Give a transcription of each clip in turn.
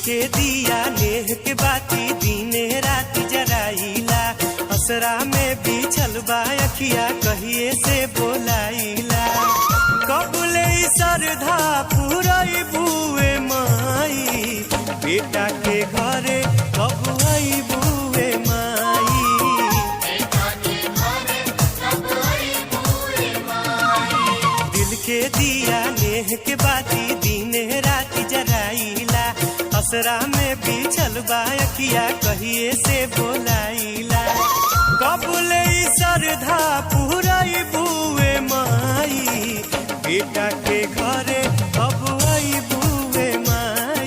के दिया नेह के बाती दीने रात जराइला असरा में बिछल बा अखिया कहिए से बोलाइला कबले सरधा पुरई बुए माई बेटा के घरे कब आई बुए माई दिल के दिया नेह के बाती दीने रात जराइला असरा में बिछल बा अखिया कहिए से बोलाइला कबले सरधा पुरई बुए माई बेटा के घरे कब आई बुए माई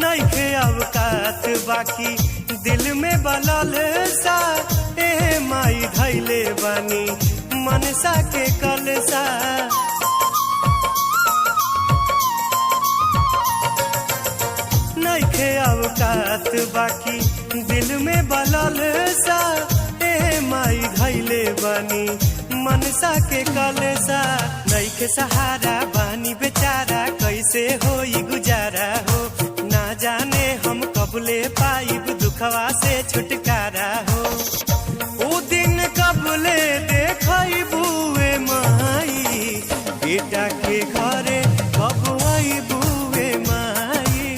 नइखे अवकात बाकी दिल में बलल सा ए माई धैले बानी मनसा के कलसा नइखे अवकात बाकी दिल में बलल सा ए माई धैले बानी मनसा के कलसा नइखे सहारा बानी बेचारा कैसे होई गुजारा हो ना जाने हम कबले पाइब दुखवा से छुटकारा हो ओ दिन कबले देखई बुए माई बेटा के घरे कब आई बुए माई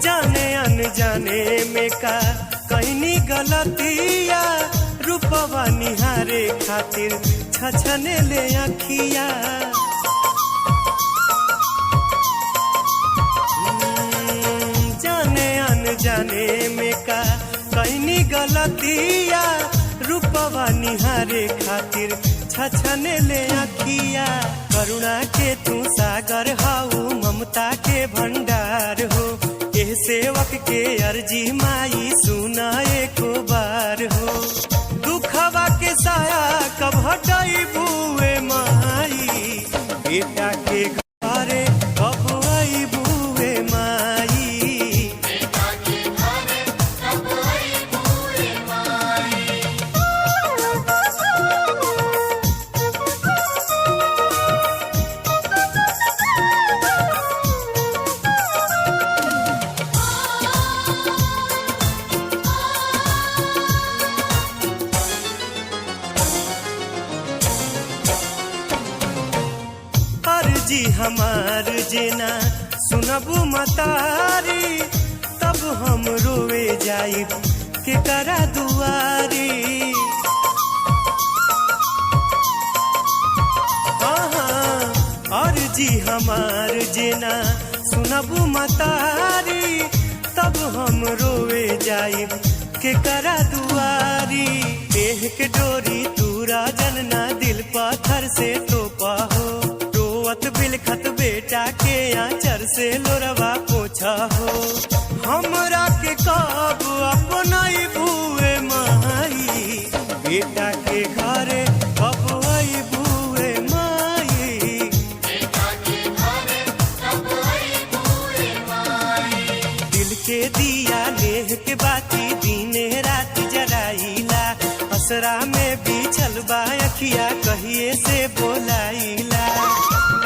जाने अनजाने में का कहनी गलतिया रूपवा निहारे खातिर छछने ले अखिया जाने अनजाने में का कहनी गलतिया रूपवा निहारे खातिर छछने ले अखिया करुणा के तू सागर हाउ ममता के भंडार हो एह सेवक के अर्जी माई सुना एको बार हो दुखवा के साया कब हटाई बुए माई बेटा के घरे कब आई बुए माई जी हमार जेना सुनबू मतारी तब हम रोवे जाइब के करा दुआरी और जी हमार जेना सुनबू मतारी तब हम रोवे जाइब के करा दुआरी देह के डोरी तूरा जनना दिल पत्थर से तोपा हो बिलखत बेटा के आंचर से लोरवा पोछा हो हमरा के कब अपनाई बुए माई बेटा के घरे कब आई बुए माई दिल के दिया नेह के बाती दीने रात जराइला असरा में बिछल बा अखिया कहिए से बोलाइला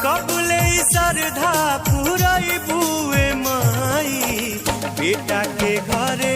कबले सरधा पुरई बुए माई बेटा के घरे